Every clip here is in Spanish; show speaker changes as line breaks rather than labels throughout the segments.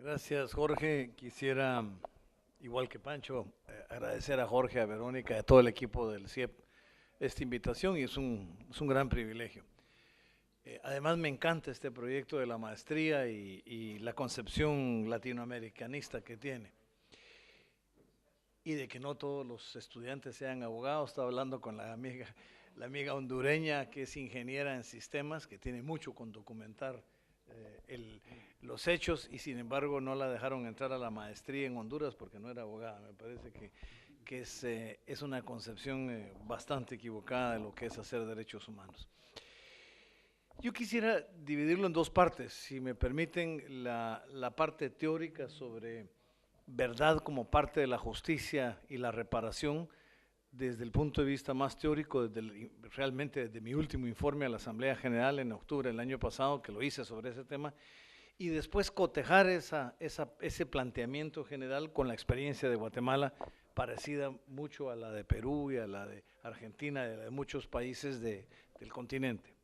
Gracias, Jorge. Quisiera, igual que Pancho, agradecer a Jorge, a Verónica, a todo el equipo del CIEP esta invitación y es un gran privilegio. Además, me encanta este proyecto de la maestría y la concepción latinoamericanista que tiene. Y de que no todos los estudiantes sean abogados. Estaba hablando con la amiga hondureña que es ingeniera en sistemas, que tiene mucho con documentar los hechos y sin embargo no la dejaron entrar a la maestría en Honduras porque no era abogada. Me parece que es una concepción bastante equivocada de lo que es hacer derechos humanos. Yo quisiera dividirlo en dos partes, si me permiten, la parte teórica sobre verdad como parte de la justicia y la reparación desde el punto de vista más teórico, realmente desde mi último informe a la Asamblea General en octubre del año pasado, que lo hice sobre ese tema, y después cotejar ese planteamiento general con la experiencia de Guatemala, parecida mucho a la de Perú y a la de Argentina y a la de muchos países del continente.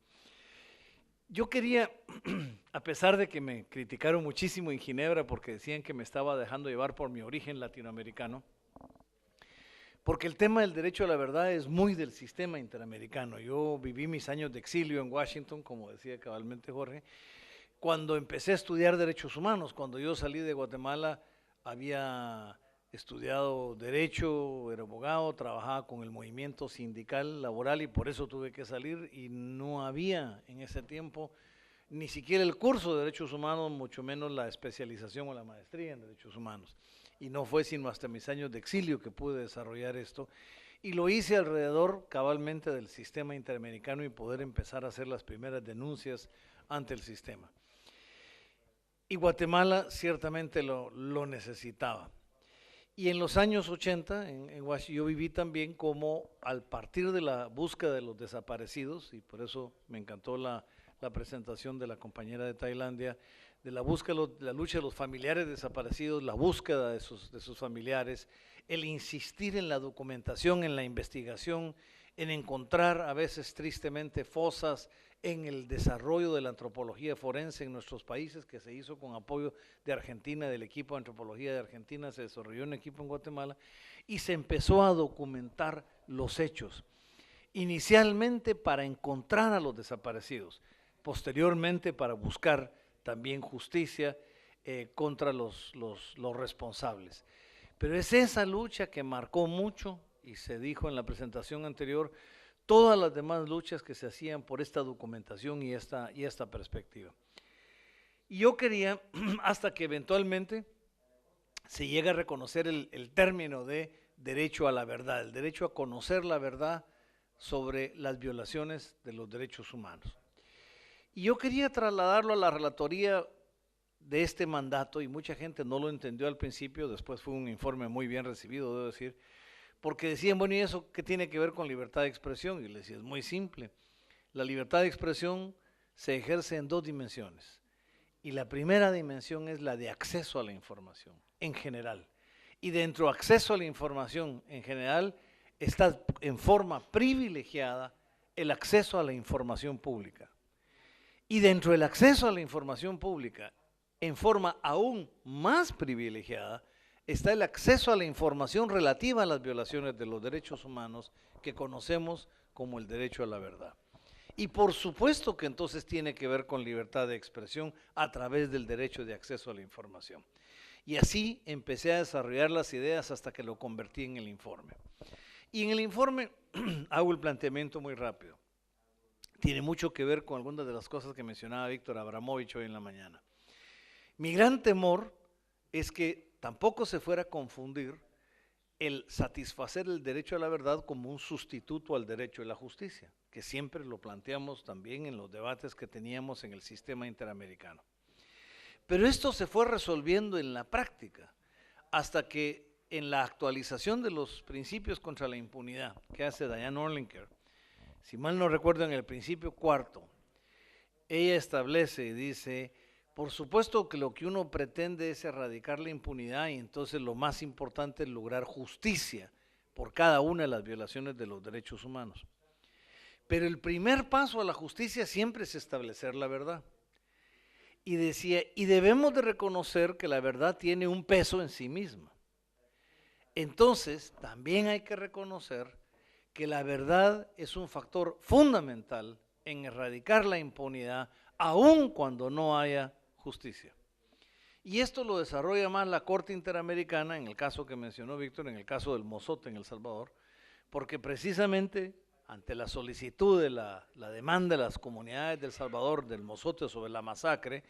Yo quería, a pesar de que me criticaron muchísimo en Ginebra porque decían que me estaba dejando llevar por mi origen latinoamericano, porque el tema del derecho a la verdad es muy del sistema interamericano. Yo viví mis años de exilio en Washington, como decía cabalmente Jorge, cuando empecé a estudiar derechos humanos. Cuando yo salí de Guatemala había estudiado derecho, era abogado, trabajaba con el movimiento sindical laboral y por eso tuve que salir y no había en ese tiempo ni siquiera el curso de derechos humanos, mucho menos la especialización o la maestría en derechos humanos. Y no fue sino hasta mis años de exilio que pude desarrollar esto. Y lo hice alrededor cabalmente del sistema interamericano y poder empezar a hacer las primeras denuncias ante el sistema. Y Guatemala ciertamente lo necesitaba. Y en los años 80, en Washington, yo viví también como al partir de la búsqueda de los desaparecidos, y por eso me encantó la presentación de la compañera de Tailandia, de la búsqueda, la lucha de los familiares desaparecidos, la búsqueda de sus familiares, el insistir en la documentación, en la investigación, en encontrar a veces tristemente fosas en el desarrollo de la antropología forense en nuestros países, que se hizo con apoyo de Argentina, del equipo de antropología de Argentina, se desarrolló un equipo en Guatemala y se empezó a documentar los hechos, inicialmente para encontrar a los desaparecidos, posteriormente para buscar también justicia contra los responsables. Pero es esa lucha que marcó mucho, y se dijo en la presentación anterior, todas las demás luchas que se hacían por esta documentación y esta perspectiva. Y yo quería, hasta que eventualmente se llega a reconocer el término de derecho a la verdad, el derecho a conocer la verdad sobre las violaciones de los derechos humanos. Y yo quería trasladarlo a la relatoría de este mandato, y mucha gente no lo entendió al principio, después fue un informe muy bien recibido, debo decir, porque decían, bueno, ¿y eso qué tiene que ver con libertad de expresión? Y les decía, es muy simple. La libertad de expresión se ejerce en dos dimensiones. Y la primera dimensión es la de acceso a la información, en general. Y dentro de acceso a la información, en general, está en forma privilegiada el acceso a la información pública. Y dentro del acceso a la información pública, en forma aún más privilegiada, está el acceso a la información relativa a las violaciones de los derechos humanos que conocemos como el derecho a la verdad. Y por supuesto que entonces tiene que ver con libertad de expresión a través del derecho de acceso a la información. Y así empecé a desarrollar las ideas hasta que lo convertí en el informe. Y en el informe hago el planteamiento muy rápido. Tiene mucho que ver con algunas de las cosas que mencionaba Víctor Abramovich hoy en la mañana. Mi gran temor es que tampoco se fuera a confundir el satisfacer el derecho a la verdad como un sustituto al derecho a la justicia, que siempre lo planteamos también en los debates que teníamos en el sistema interamericano. Pero esto se fue resolviendo en la práctica, hasta que en la actualización de los principios contra la impunidad que hace Diane Orlinker, si mal no recuerdo en el principio cuarto, ella establece y dice, por supuesto que lo que uno pretende es erradicar la impunidad y entonces lo más importante es lograr justicia por cada una de las violaciones de los derechos humanos. Pero el primer paso a la justicia siempre es establecer la verdad. y decía, y debemos de reconocer que la verdad tiene un peso en sí misma. Entonces, también hay que reconocer que la verdad es un factor fundamental en erradicar la impunidad, aun cuando no haya justicia. Y esto lo desarrolla más la Corte Interamericana, en el caso que mencionó Víctor, en el caso del Mozote en El Salvador, porque precisamente ante la solicitud de la demanda de las comunidades de El Salvador, del Mozote sobre la masacre,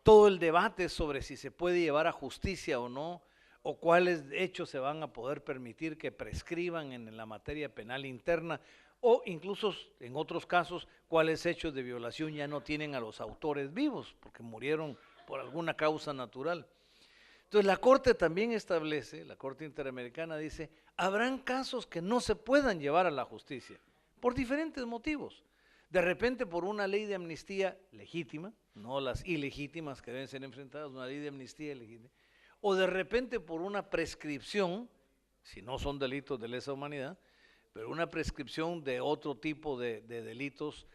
todo el debate sobre si se puede llevar a justicia o no, o cuáles hechos se van a poder permitir que prescriban en la materia penal interna, o incluso en otros casos, cuáles hechos de violación ya no tienen a los autores vivos, porque murieron por alguna causa natural. Entonces la Corte también establece, la Corte Interamericana dice, habrán casos que no se puedan llevar a la justicia, por diferentes motivos. De repente por una ley de amnistía legítima, no las ilegítimas que deben ser enfrentadas, una ley de amnistía legítima, o de repente por una prescripción, si no son delitos de lesa humanidad, pero una prescripción de otro tipo de delitos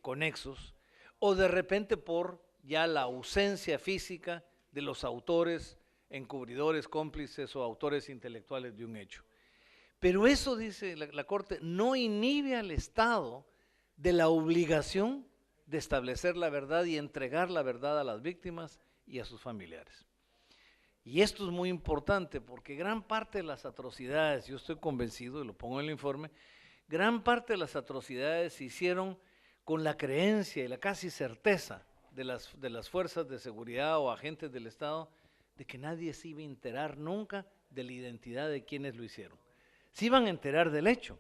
conexos, o de repente por ya la ausencia física de los autores, encubridores, cómplices o autores intelectuales de un hecho. Pero eso, dice la Corte, no inhibe al Estado de la obligación de establecer la verdad y entregar la verdad a las víctimas y a sus familiares. Y esto es muy importante porque gran parte de las atrocidades, yo estoy convencido, y lo pongo en el informe, gran parte de las atrocidades se hicieron con la creencia y la casi certeza de las fuerzas de seguridad o agentes del Estado de que nadie se iba a enterar nunca de la identidad de quienes lo hicieron. Se iban a enterar del hecho,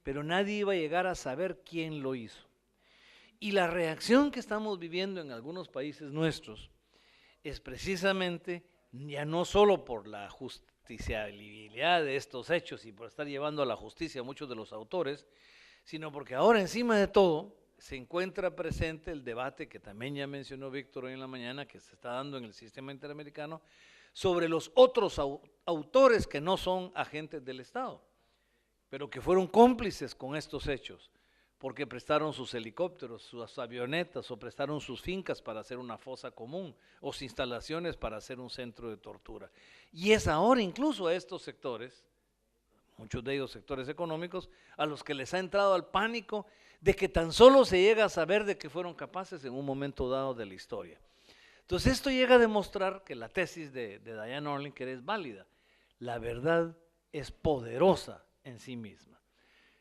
pero nadie iba a llegar a saber quién lo hizo. Y la reacción que estamos viviendo en algunos países nuestros es precisamente ya no solo por la justiciabilidad de estos hechos y por estar llevando a la justicia a muchos de los autores, sino porque ahora encima de todo se encuentra presente el debate que también ya mencionó Víctor hoy en la mañana, que se está dando en el sistema interamericano, sobre los otros autores que no son agentes del Estado, pero que fueron cómplices con estos hechos, porque prestaron sus helicópteros, sus avionetas, o prestaron sus fincas para hacer una fosa común, o sus instalaciones para hacer un centro de tortura. Y es ahora incluso a estos sectores, muchos de ellos sectores económicos, a los que les ha entrado al pánico de que tan solo se llega a saber de que fueron capaces en un momento dado de la historia. Entonces esto llega a demostrar que la tesis de Diane Orlinker es válida. La verdad es poderosa en sí misma.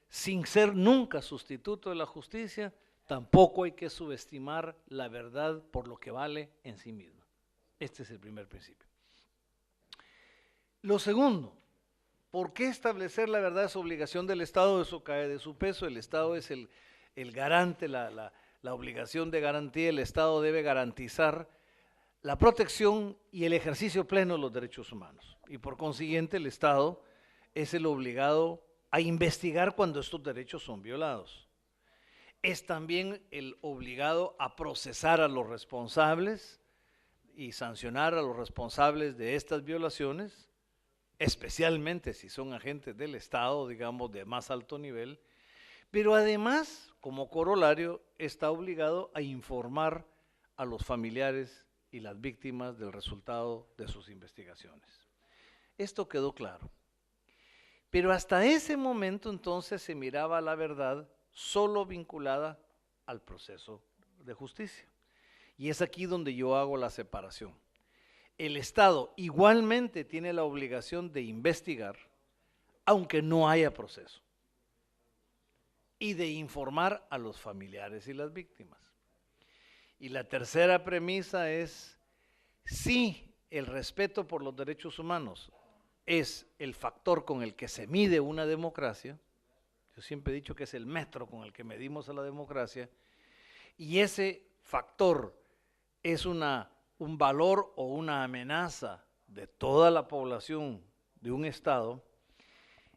Sin ser nunca sustituto de la justicia, tampoco hay que subestimar la verdad por lo que vale en sí misma. Este es el primer principio. Lo segundo, ¿por qué establecer la verdad es obligación del Estado? Eso cae de su peso. El Estado es el garante, la obligación de garantía. El Estado debe garantizar la protección y el ejercicio pleno de los derechos humanos. Y por consiguiente el Estado es el obligado a investigar cuando estos derechos son violados. Es también el obligado a procesar a los responsables y sancionar a los responsables de estas violaciones, especialmente si son agentes del Estado, digamos, de más alto nivel, pero además, como corolario, está obligado a informar a los familiares y las víctimas del resultado de sus investigaciones. Esto quedó claro. Pero hasta ese momento entonces se miraba la verdad solo vinculada al proceso de justicia. Y es aquí donde yo hago la separación. El Estado igualmente tiene la obligación de investigar, aunque no haya proceso, y de informar a los familiares y las víctimas. Y la tercera premisa es, si el respeto por los derechos humanos es el factor con el que se mide una democracia, yo siempre he dicho que es el metro con el que medimos a la democracia, y ese factor es un valor o una amenaza de toda la población de un Estado,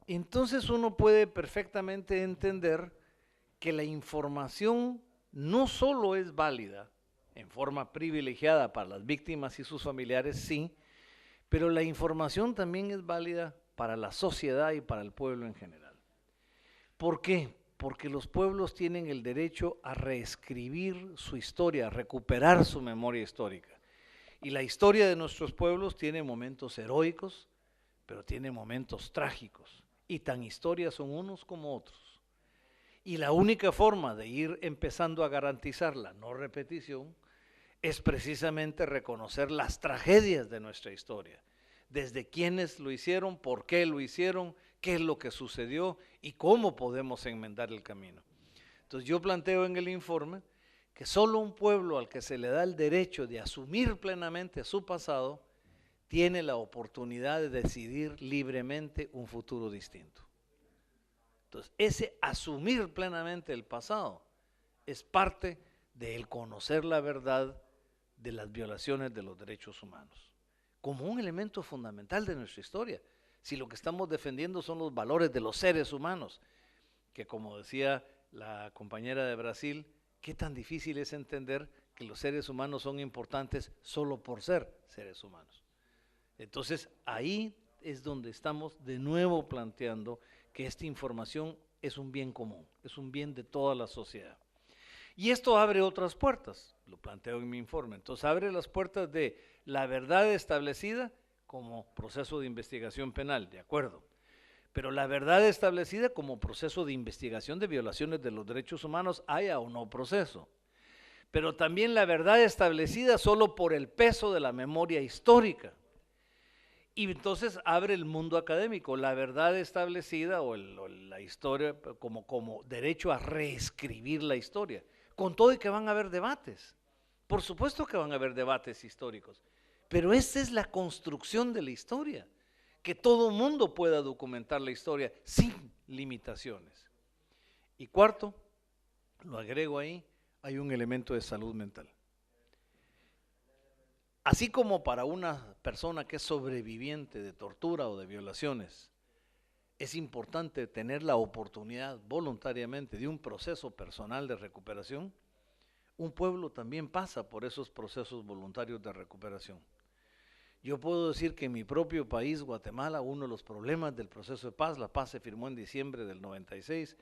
entonces uno puede perfectamente entender que la información no solo es válida en forma privilegiada para las víctimas y sus familiares, sí, pero la información también es válida para la sociedad y para el pueblo en general. ¿Por qué? porque los pueblos tienen el derecho a reescribir su historia, a recuperar su memoria histórica. Y la historia de nuestros pueblos tiene momentos heroicos, pero tiene momentos trágicos. Y tan historias son unos como otros. Y la única forma de ir empezando a garantizar la no repetición es precisamente reconocer las tragedias de nuestra historia, desde quiénes lo hicieron, por qué lo hicieron, qué es lo que sucedió y cómo podemos enmendar el camino. Entonces yo planteo en el informe que solo un pueblo al que se le da el derecho de asumir plenamente su pasado tiene la oportunidad de decidir libremente un futuro distinto. Entonces, ese asumir plenamente el pasado es parte del conocer la verdad de las violaciones de los derechos humanos, como un elemento fundamental de nuestra historia. Si lo que estamos defendiendo son los valores de los seres humanos, que como decía la compañera de Brasil, qué tan difícil es entender que los seres humanos son importantes solo por ser seres humanos. Entonces, ahí es donde estamos de nuevo planteando que esta información es un bien común, es un bien de toda la sociedad. Y esto abre otras puertas, lo planteo en mi informe. Entonces, abre las puertas de la verdad establecida como proceso de investigación penal, de acuerdo. Pero la verdad establecida como proceso de investigación de violaciones de los derechos humanos, haya o no proceso. Pero también la verdad establecida solo por el peso de la memoria histórica. Y entonces abre el mundo académico, la verdad establecida o la historia como derecho a reescribir la historia, con todo y que van a haber debates. Por supuesto que van a haber debates históricos, pero esa es la construcción de la historia, que todo mundo pueda documentar la historia sin limitaciones. Y cuarto, lo agrego ahí, hay un elemento de salud mental. Así como para una persona que es sobreviviente de tortura o de violaciones, es importante tener la oportunidad voluntariamente de un proceso personal de recuperación, un pueblo también pasa por esos procesos voluntarios de recuperación. Yo puedo decir que en mi propio país, Guatemala, uno de los problemas del proceso de paz, la paz se firmó en diciembre del 96,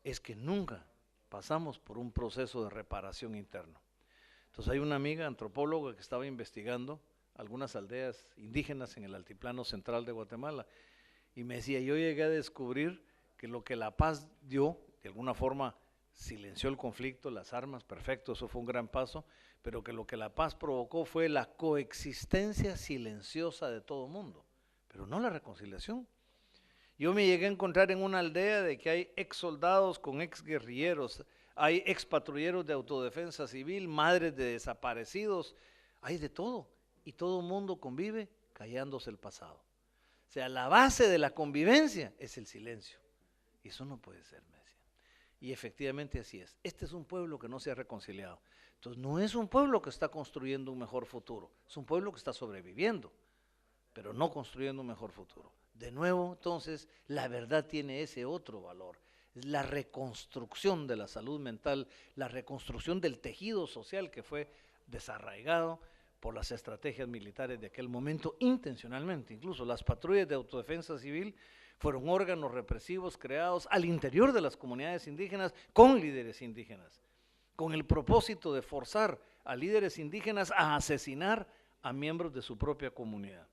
es que nunca pasamos por un proceso de reparación interno. Entonces hay una amiga antropóloga que estaba investigando algunas aldeas indígenas en el altiplano central de Guatemala y me decía, yo llegué a descubrir que lo que la paz dio, de alguna forma silenció el conflicto, las armas, perfecto, eso fue un gran paso, pero que lo que la paz provocó fue la coexistencia silenciosa de todo mundo, pero no la reconciliación. Yo me llegué a encontrar en una aldea de que hay ex soldados con ex guerrilleros, hay ex patrulleros de autodefensa civil, madres de desaparecidos, hay de todo. Y todo el mundo convive callándose el pasado. O sea, la base de la convivencia es el silencio. Y eso no puede ser, me decían. Y efectivamente así es. Este es un pueblo que no se ha reconciliado. Entonces no es un pueblo que está construyendo un mejor futuro, es un pueblo que está sobreviviendo, pero no construyendo un mejor futuro. De nuevo, entonces, la verdad tiene ese otro valor. Es la reconstrucción de la salud mental, la reconstrucción del tejido social que fue desarraigado por las estrategias militares de aquel momento intencionalmente. Incluso las patrullas de autodefensa civil fueron órganos represivos creados al interior de las comunidades indígenas con líderes indígenas, con el propósito de forzar a líderes indígenas a asesinar a miembros de su propia comunidad.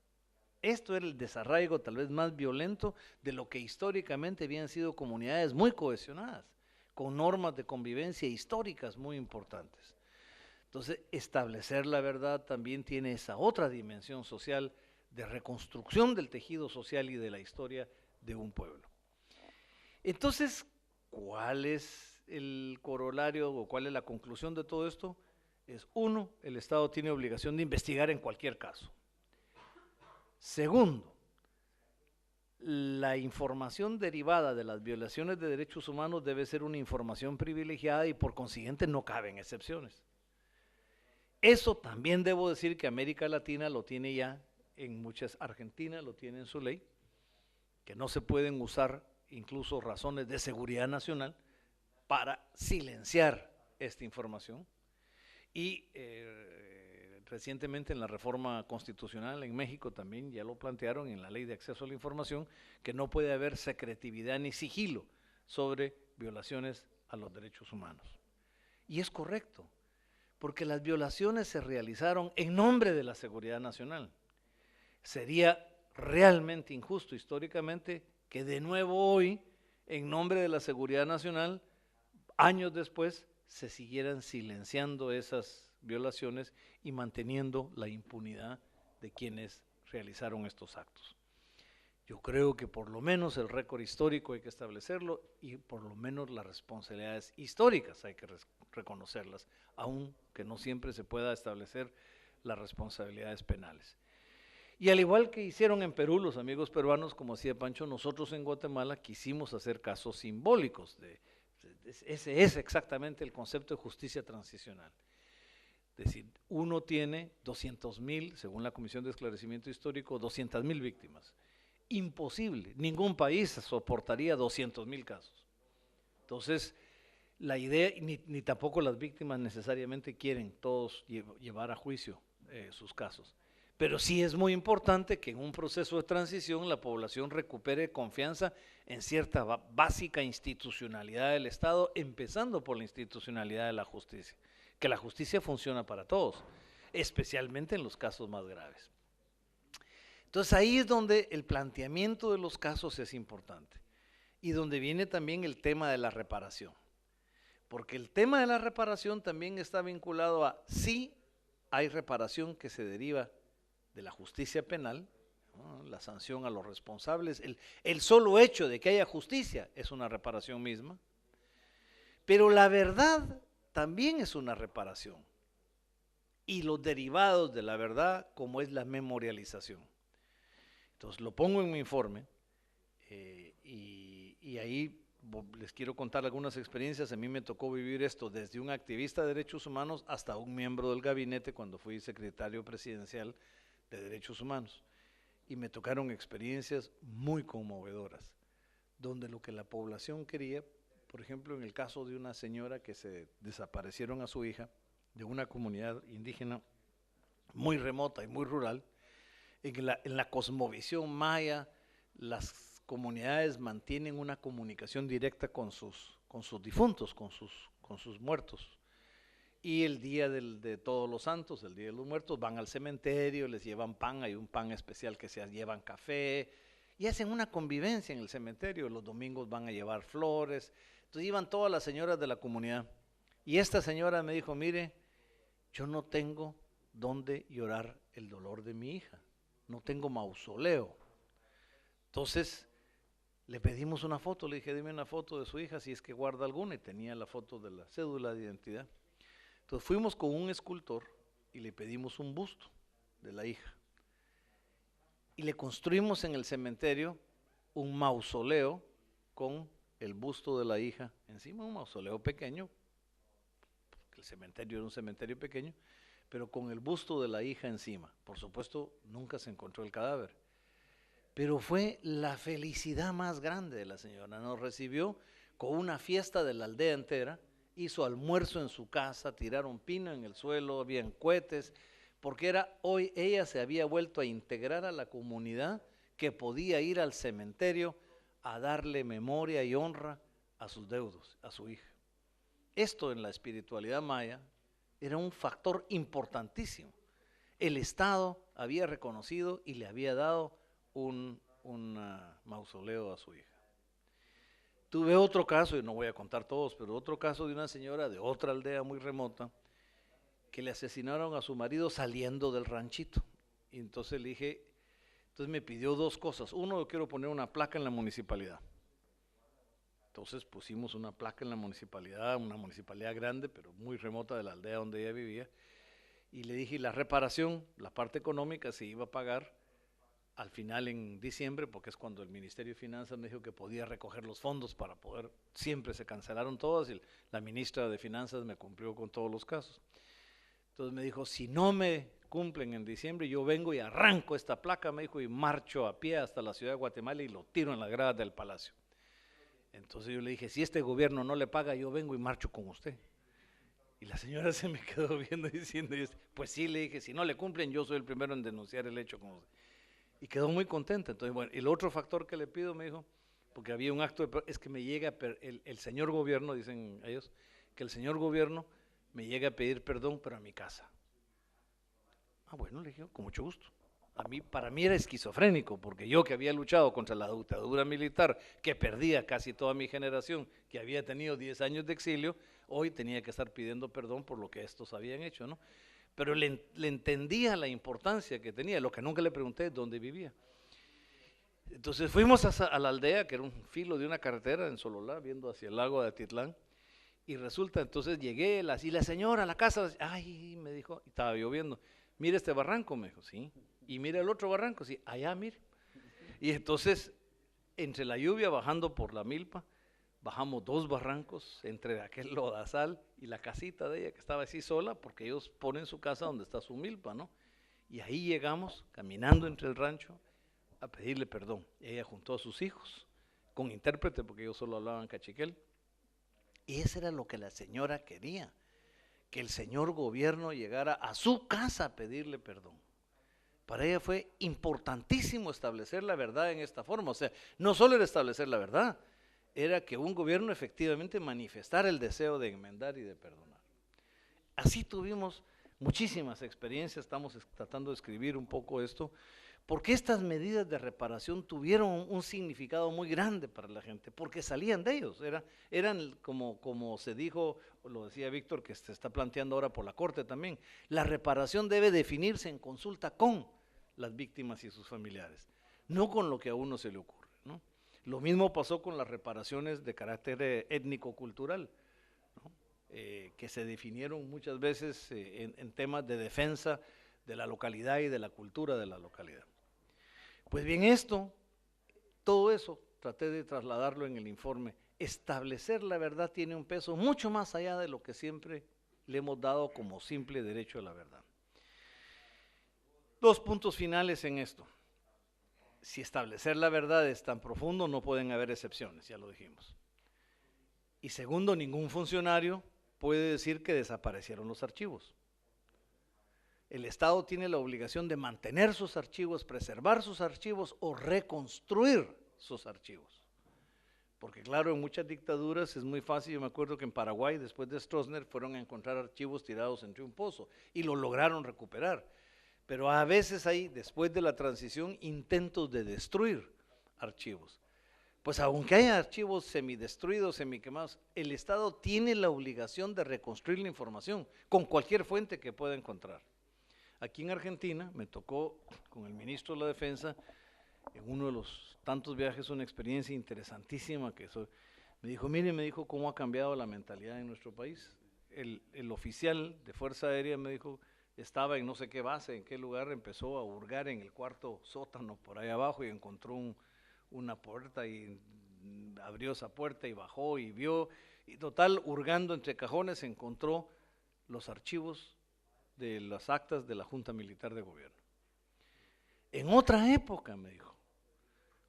Esto era el desarraigo tal vez más violento de lo que históricamente habían sido comunidades muy cohesionadas, con normas de convivencia históricas muy importantes. Entonces, establecer la verdad también tiene esa otra dimensión social de reconstrucción del tejido social y de la historia de un pueblo. Entonces, ¿cuál es el corolario o cuál es la conclusión de todo esto? Es uno, el Estado tiene obligación de investigar en cualquier caso. Segundo, la información derivada de las violaciones de derechos humanos debe ser una información privilegiada y por consiguiente no caben excepciones. Eso también debo decir que América Latina lo tiene ya en muchas, Argentina lo tiene en su ley, que no se pueden usar incluso razones de seguridad nacional para silenciar esta información. Y recientemente en la reforma constitucional en México también ya lo plantearon en la ley de acceso a la información, que no puede haber secretividad ni sigilo sobre violaciones a los derechos humanos. Y es correcto, porque las violaciones se realizaron en nombre de la seguridad nacional. Sería realmente injusto históricamente que de nuevo hoy, en nombre de la seguridad nacional, años después, se siguieran silenciando esas violaciones y manteniendo la impunidad de quienes realizaron estos actos. Yo creo que por lo menos el récord histórico hay que establecerlo y por lo menos las responsabilidades históricas hay que reconocerlas, aunque no siempre se pueda establecer las responsabilidades penales. Y al igual que hicieron en Perú los amigos peruanos, como decía Pancho, nosotros en Guatemala quisimos hacer casos simbólicos. Ese es exactamente el concepto de justicia transicional. Es decir, uno tiene 200,000, según la Comisión de Esclarecimiento Histórico, 200,000 víctimas. Imposible, ningún país soportaría 200,000 casos. Entonces, la idea, ni tampoco las víctimas necesariamente quieren todos llevar a juicio sus casos. Pero sí es muy importante que en un proceso de transición la población recupere confianza en cierta básica institucionalidad del Estado, empezando por la institucionalidad de la justicia, que la justicia funciona para todos, especialmente en los casos más graves. Entonces ahí es donde el planteamiento de los casos es importante y donde viene también el tema de la reparación, porque el tema de la reparación también está vinculado a si hay reparación que se deriva de la justicia penal, ¿no? La sanción a los responsables, el solo hecho de que haya justicia es una reparación misma, pero la verdad también es una reparación y los derivados de la verdad como es la memorialización. Entonces lo pongo en mi informe y ahí les quiero contar algunas experiencias. A mí me tocó vivir esto desde un activista de derechos humanos hasta un miembro del gabinete cuando fui secretario presidencial de Derechos Humanos, y me tocaron experiencias muy conmovedoras, donde lo que la población quería, por ejemplo, en el caso de una señora que se desaparecieron a su hija, de una comunidad indígena muy remota y muy rural, en la cosmovisión maya, las comunidades mantienen una comunicación directa con sus difuntos, con sus muertos. Y el día de Todos los Santos, el Día de los Muertos, van al cementerio, les llevan pan, hay un pan especial que se llevan café, y hacen una convivencia en el cementerio. Los domingos van a llevar flores. Entonces iban todas las señoras de la comunidad. Y esta señora me dijo, mire, yo no tengo dónde llorar el dolor de mi hija, no tengo mausoleo. Entonces le pedimos una foto, le dije, dime una foto de su hija si es que guarda alguna, y tenía la foto de la cédula de identidad. Entonces fuimos con un escultor y le pedimos un busto de la hija. Y le construimos en el cementerio un mausoleo con el busto de la hija encima, un mausoleo pequeño, porque el cementerio era un cementerio pequeño, pero con el busto de la hija encima. Por supuesto, nunca se encontró el cadáver. Pero fue la felicidad más grande de la señora. Nos recibió con una fiesta de la aldea entera, hizo almuerzo en su casa, tiraron pino en el suelo, habían cohetes, porque hoy ella se había vuelto a integrar a la comunidad que podía ir al cementerio a darle memoria y honra a sus deudos, a su hija. Esto en la espiritualidad maya era un factor importantísimo. El Estado había reconocido y le había dado un mausoleo a su hija. Tuve otro caso, y no voy a contar todos, pero otro caso de una señora de otra aldea muy remota que le asesinaron a su marido saliendo del ranchito. Y entonces le dije, entonces me pidió dos cosas. Uno, yo quiero poner una placa en la municipalidad. Entonces pusimos una placa en la municipalidad, una municipalidad grande, pero muy remota de la aldea donde ella vivía. Y le dije, la reparación, la parte económica se iba a pagar al final en diciembre, porque es cuando el Ministerio de Finanzas me dijo que podía recoger los fondos para poder, siempre se cancelaron todas y la ministra de Finanzas me cumplió con todos los casos. Entonces me dijo, si no me cumplen en diciembre, yo vengo y arranco esta placa, me dijo, y marcho a pie hasta la ciudad de Guatemala y lo tiro en las gradas del palacio. Entonces yo le dije, si este gobierno no le paga, yo vengo y marcho con usted. Y la señora se me quedó viendo diciendo, pues sí, le dije, si no le cumplen, yo soy el primero en denunciar el hecho con usted. Y quedó muy contenta. Entonces, bueno, el otro factor que le pido, me dijo, porque había un acto es que me llega el señor gobierno, dicen ellos, que el señor gobierno me llega a pedir perdón, pero a mi casa. Ah, bueno, le dije, con mucho gusto. Para mí era esquizofrénico, porque yo que había luchado contra la dictadura militar, que perdía casi toda mi generación, que había tenido 10 años de exilio, hoy tenía que estar pidiendo perdón por lo que estos habían hecho, ¿no? Pero le entendía la importancia que tenía, lo que nunca le pregunté, dónde vivía. Entonces fuimos a la aldea, que era un filo de una carretera en Sololá, viendo hacia el lago de Atitlán, y resulta, entonces llegué, y la señora a la casa, ay, me dijo, estaba lloviendo, mire este barranco, me dijo, sí, y mire el otro barranco, sí, allá, mire. Y entonces, entre la lluvia bajando por la milpa, bajamos 2 barrancos, entre aquel lodazal y la casita de ella, que estaba así sola, porque ellos ponen su casa donde está su milpa, ¿no? Y ahí llegamos, caminando entre el rancho, a pedirle perdón. Ella juntó a sus hijos, con intérprete, porque ellos solo hablaban cachiquel, y eso era lo que la señora quería, que el señor gobierno llegara a su casa a pedirle perdón. Para ella fue importantísimo establecer la verdad en esta forma, o sea, no solo era establecer la verdad, era que un gobierno efectivamente manifestara el deseo de enmendar y de perdonar. Así tuvimos muchísimas experiencias, estamos tratando de escribir un poco esto, porque estas medidas de reparación tuvieron un significado muy grande para la gente, porque salían de ellos, eran como se dijo, lo decía Víctor, que se está planteando ahora por la Corte también, la reparación debe definirse en consulta con las víctimas y sus familiares, no con lo que a uno se le ocurre, ¿no? Lo mismo pasó con las reparaciones de carácter étnico-cultural, ¿no? Que se definieron muchas veces en temas de defensa de la localidad y de la cultura de la localidad. Pues bien, todo eso, traté de trasladarlo en el informe. Establecer la verdad tiene un peso mucho más allá de lo que siempre le hemos dado como simple derecho a la verdad. 2 puntos finales en esto. Si establecer la verdad es tan profundo, no pueden haber excepciones, ya lo dijimos. Y segundo, ningún funcionario puede decir que desaparecieron los archivos. El Estado tiene la obligación de mantener sus archivos, preservar sus archivos o reconstruir sus archivos. Porque claro, en muchas dictaduras es muy fácil, yo me acuerdo que en Paraguay, después de Stroessner, fueron a encontrar archivos tirados entre un pozo y lo lograron recuperar. Pero a veces hay, después de la transición, intentos de destruir archivos. Pues aunque haya archivos semidestruidos, semiquemados, el Estado tiene la obligación de reconstruir la información con cualquier fuente que pueda encontrar. Aquí en Argentina me tocó con el ministro de la Defensa, en uno de los tantos viajes, una experiencia interesantísima me dijo, mire, me dijo cómo ha cambiado la mentalidad en nuestro país. El oficial de Fuerza Aérea me dijo, estaba en no sé qué base, en qué lugar, empezó a hurgar en el cuarto sótano por ahí abajo y encontró una puerta y abrió esa puerta y bajó y vio, y total, hurgando entre cajones encontró los archivos de las actas de la Junta Militar de Gobierno. En otra época, me dijo,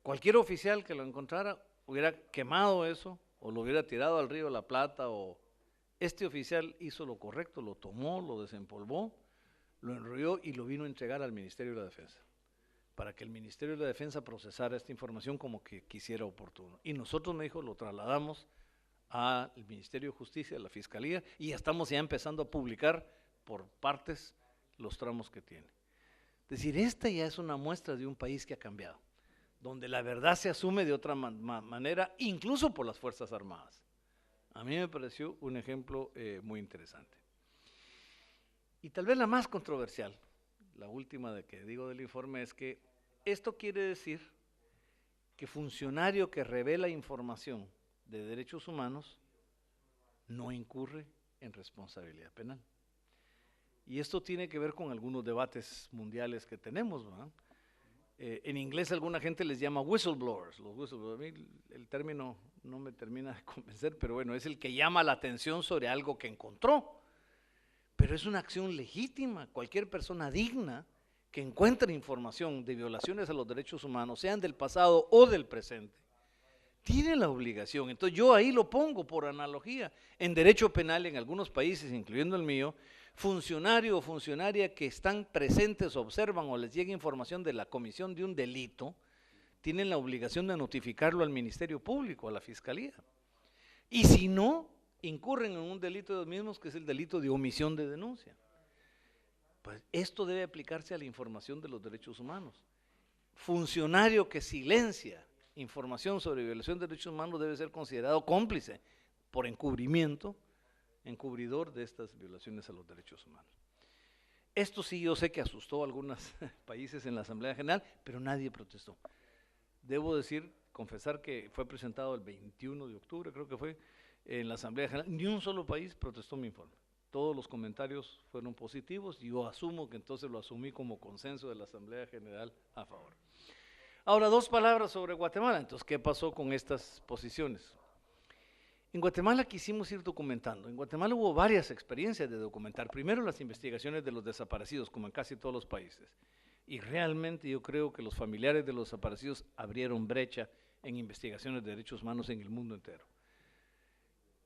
cualquier oficial que lo encontrara hubiera quemado eso o lo hubiera tirado al río La Plata, o este oficial hizo lo correcto, lo tomó, lo desempolvó, lo enrolló y lo vino a entregar al Ministerio de la Defensa, para que el Ministerio de la Defensa procesara esta información como que quisiera oportuno. Y nosotros, me dijo, lo trasladamos al Ministerio de Justicia, a la Fiscalía, y estamos ya empezando a publicar por partes los tramos que tiene. Es decir, esta ya es una muestra de un país que ha cambiado, donde la verdad se asume de otra manera, incluso por las Fuerzas Armadas. A mí me pareció un ejemplo muy interesante. Y tal vez la más controversial, la última de que digo del informe, es que esto quiere decir que funcionario que revela información de derechos humanos no incurre en responsabilidad penal. Y esto tiene que ver con algunos debates mundiales que tenemos, ¿verdad? En inglés alguna gente les llama whistleblowers. Los whistleblowers, a mí el término no me termina de convencer, pero bueno, es el que llama la atención sobre algo que encontró. Pero es una acción legítima. Cualquier persona digna que encuentre información de violaciones a los derechos humanos, sean del pasado o del presente, tiene la obligación. Entonces yo ahí lo pongo por analogía. En derecho penal en algunos países, incluyendo el mío, funcionario o funcionaria que están presentes, observan o les llega información de la comisión de un delito, tienen la obligación de notificarlo al Ministerio Público, a la Fiscalía. Y si no, incurren en un delito de los mismos, que es el delito de omisión de denuncia. Pues esto debe aplicarse a la información de los derechos humanos. Funcionario que silencia información sobre violación de derechos humanos debe ser considerado cómplice por encubrimiento, encubridor de estas violaciones a los derechos humanos. Esto sí yo sé que asustó a algunos países en la Asamblea General, pero nadie protestó. Debo decir, confesar que fue presentado el 21 de octubre, creo que fue, en la Asamblea General. Ni un solo país protestó mi informe. Todos los comentarios fueron positivos y yo asumo que entonces lo asumí como consenso de la Asamblea General a favor. Ahora, dos palabras sobre Guatemala. Entonces, ¿qué pasó con estas posiciones? En Guatemala quisimos ir documentando. En Guatemala hubo varias experiencias de documentar. Primero las investigaciones de los desaparecidos, como en casi todos los países. Y realmente yo creo que los familiares de los desaparecidos abrieron brecha en investigaciones de derechos humanos en el mundo entero.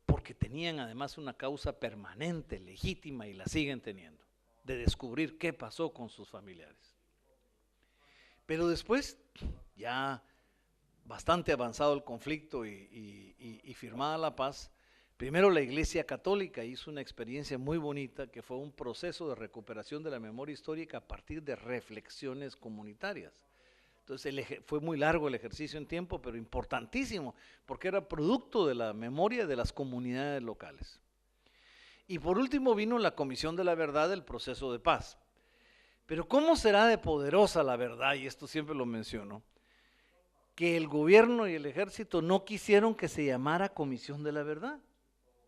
Porque tenían además una causa permanente, legítima, y la siguen teniendo, de descubrir qué pasó con sus familiares. Pero después, ya bastante avanzado el conflicto y firmada la paz, primero la Iglesia Católica hizo una experiencia muy bonita que fue un proceso de recuperación de la memoria histórica a partir de reflexiones comunitarias. Entonces fue muy largo el ejercicio en tiempo, pero importantísimo, porque era producto de la memoria de las comunidades locales. Y por último vino la Comisión de la Verdad del proceso de paz. Pero ¿cómo será de poderosa la verdad? Y esto siempre lo menciono, que el gobierno y el ejército no quisieron que se llamara Comisión de la Verdad.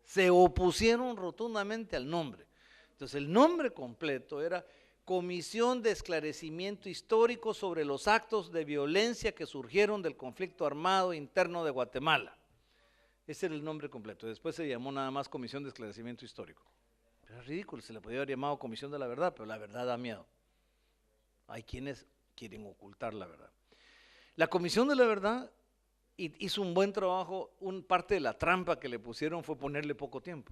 Se opusieron rotundamente al nombre. Entonces el nombre completo era Comisión de Esclarecimiento Histórico sobre los actos de violencia que surgieron del conflicto armado interno de Guatemala. Ese era el nombre completo. Después se llamó nada más Comisión de Esclarecimiento Histórico. Pero es ridículo, se le podía haber llamado Comisión de la Verdad, pero la verdad da miedo. Hay quienes quieren ocultar la verdad. La Comisión de la Verdad hizo un buen trabajo. Parte de la trampa que le pusieron fue ponerle poco tiempo.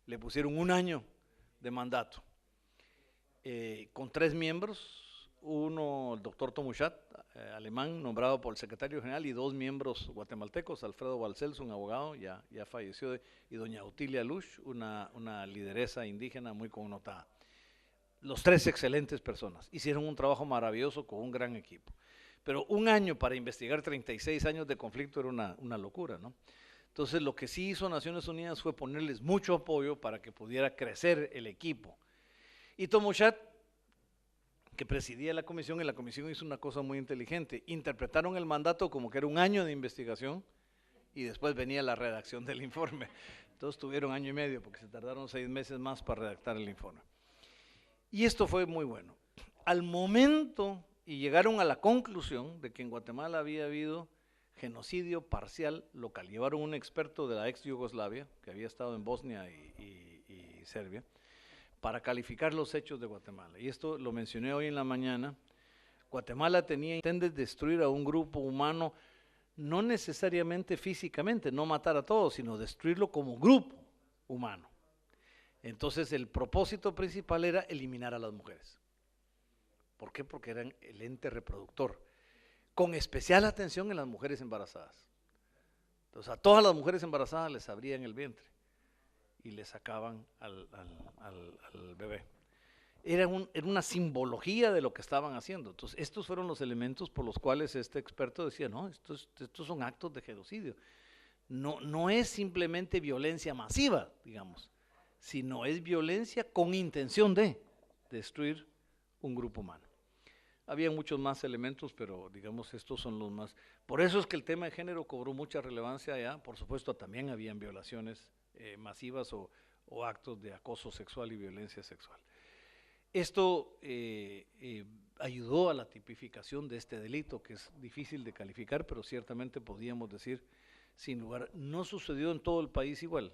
Le pusieron 1 año de mandato. Con 3 miembros, uno, el doctor Tomuchat, alemán, nombrado por el secretario general, y 2 miembros guatemaltecos, Alfredo Balcells, un abogado, ya falleció, y doña Otilia Lush, una lideresa indígena muy connotada. Los 3 excelentes personas, hicieron un trabajo maravilloso con un gran equipo. Pero 1 año para investigar 36 años de conflicto era una locura, ¿no? Entonces lo que sí hizo Naciones Unidas fue ponerles mucho apoyo para que pudiera crecer el equipo. Y Tomuchat, que presidía la comisión, y la comisión hizo una cosa muy inteligente. Interpretaron el mandato como que era 1 año de investigación y después venía la redacción del informe. Entonces tuvieron 1 año y medio porque se tardaron 6 meses más para redactar el informe. Y esto fue muy bueno. Al momento, y llegaron a la conclusión de que en Guatemala había habido genocidio parcial local. Llevaron un experto de la ex Yugoslavia, que había estado en Bosnia y Serbia, para calificar los hechos de Guatemala. Y esto lo mencioné hoy en la mañana. Guatemala pretende destruir a un grupo humano, no necesariamente físicamente, no matar a todos, sino destruirlo como grupo humano. Entonces el propósito principal era eliminar a las mujeres. ¿Por qué? Porque eran el ente reproductor, con especial atención en las mujeres embarazadas. Entonces a todas las mujeres embarazadas les abrían el vientre y le sacaban al bebé. Era una simbología de lo que estaban haciendo. Entonces estos fueron los elementos por los cuales este experto decía, no, estos son actos de genocidio. No es simplemente violencia masiva, digamos, sino es violencia con intención de destruir un grupo humano. Había muchos más elementos, pero digamos estos son los más. Por eso es que el tema de género cobró mucha relevancia allá. Por supuesto también habían violaciones masivas o actos de acoso sexual y violencia sexual. Esto ayudó a la tipificación de este delito, que es difícil de calificar, pero ciertamente podíamos decir, sin lugar, no sucedió en todo el país igual,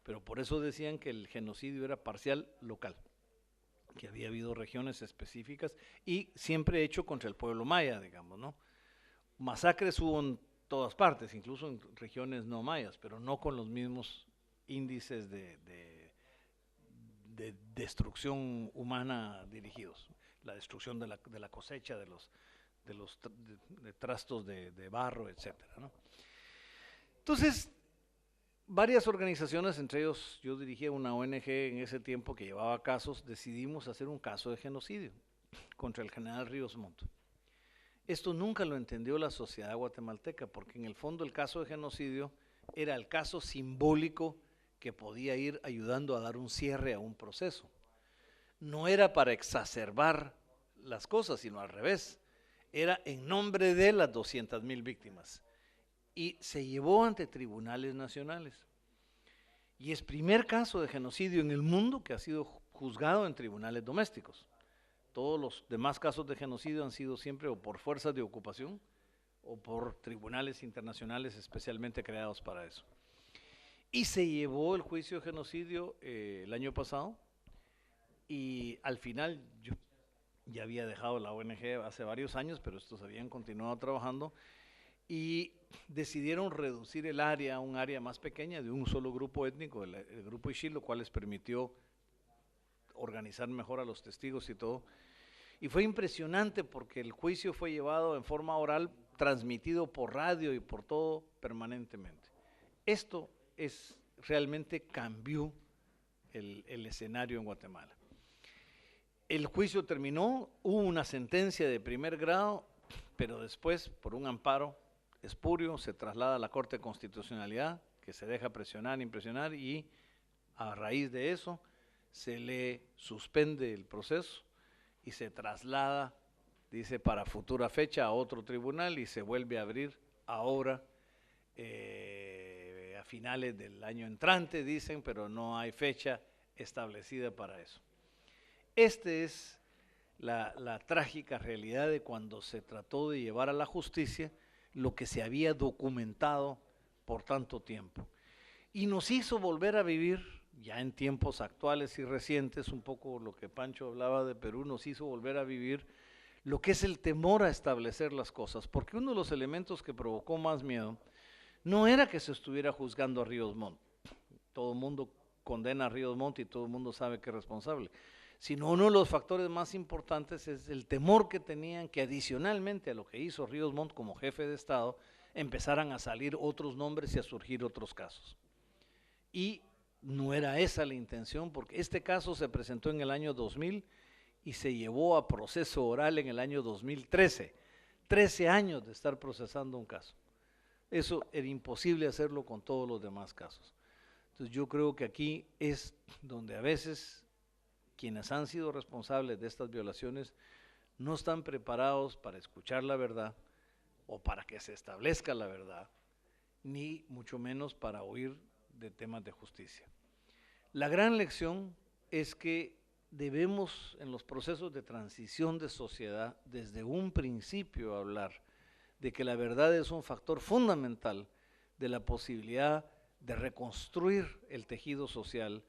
pero por eso decían que el genocidio era parcial local, que había habido regiones específicas y siempre hecho contra el pueblo maya, digamos, ¿no? Masacres hubo en todas partes, incluso en regiones no mayas, pero no con los mismos índices de destrucción humana dirigidos, la destrucción de la cosecha, de de trastos de barro, etcétera, ¿no? Entonces, varias organizaciones, entre ellos yo dirigía una ONG en ese tiempo que llevaba casos, decidimos hacer un caso de genocidio contra el general Ríos Montt. Esto nunca lo entendió la sociedad guatemalteca, porque en el fondo el caso de genocidio era el caso simbólico que podía ir ayudando a dar un cierre a un proceso. No era para exacerbar las cosas, sino al revés. Era en nombre de las 200,000 víctimas. Y se llevó ante tribunales nacionales. Y es primer caso de genocidio en el mundo que ha sido juzgado en tribunales domésticos. Todos los demás casos de genocidio han sido siempre o por fuerzas de ocupación o por tribunales internacionales especialmente creados para eso. Y se llevó el juicio de genocidio el año pasado, y al final yo ya había dejado la ONG hace varios años, pero estos habían continuado trabajando y decidieron reducir el área a un área más pequeña de un solo grupo étnico, el grupo Ixil, lo cual les permitió organizar mejor a los testigos y todo. Y fue impresionante porque el juicio fue llevado en forma oral, transmitido por radio y por todo permanentemente. Esto realmente cambió el escenario en Guatemala. El juicio terminó, hubo una sentencia de primer grado, pero después, por un amparo espurio, se traslada a la Corte de Constitucionalidad, que se deja presionar, impresionar, y a raíz de eso se le suspende el proceso y se traslada, dice, para futura fecha a otro tribunal y se vuelve a abrir ahora a finales del año entrante, dicen, pero no hay fecha establecida para eso. Esta es la trágica realidad de cuando se trató de llevar a la justicia lo que se había documentado por tanto tiempo. Y nos hizo volver a vivir, ya en tiempos actuales y recientes, un poco lo que Pancho hablaba de Perú, nos hizo volver a vivir lo que es el temor a establecer las cosas, porque uno de los elementos que provocó más miedo no era que se estuviera juzgando a Ríos Montt, todo el mundo condena a Ríos Montt y todo el mundo sabe que es responsable, sino uno de los factores más importantes es el temor que tenían que adicionalmente a lo que hizo Ríos Montt como jefe de Estado, empezaran a salir otros nombres y a surgir otros casos. Y no era esa la intención, porque este caso se presentó en el año 2000 y se llevó a proceso oral en el año 2013. 13 años de estar procesando un caso. Eso era imposible hacerlo con todos los demás casos. Entonces yo creo que aquí es donde a veces quienes han sido responsables de estas violaciones no están preparados para escuchar la verdad o para que se establezca la verdad, ni mucho menos para oír de temas de justicia. La gran lección es que debemos en los procesos de transición de sociedad desde un principio hablar de que la verdad es un factor fundamental de la posibilidad de reconstruir el tejido social,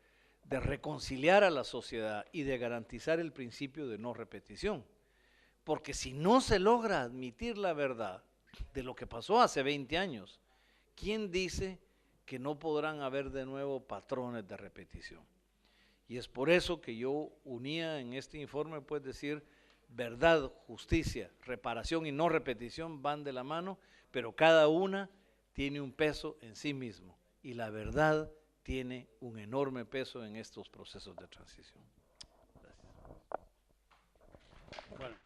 de reconciliar a la sociedad y de garantizar el principio de no repetición. Porque si no se logra admitir la verdad de lo que pasó hace 20 años, ¿quién dice que no podrán haber de nuevo patrones de repetición? Y es por eso que yo unía en este informe, pues decir, verdad, justicia, reparación y no repetición van de la mano, pero cada una tiene un peso en sí mismo. Y la verdad tiene un enorme peso en estos procesos de transición. Gracias.
Bueno.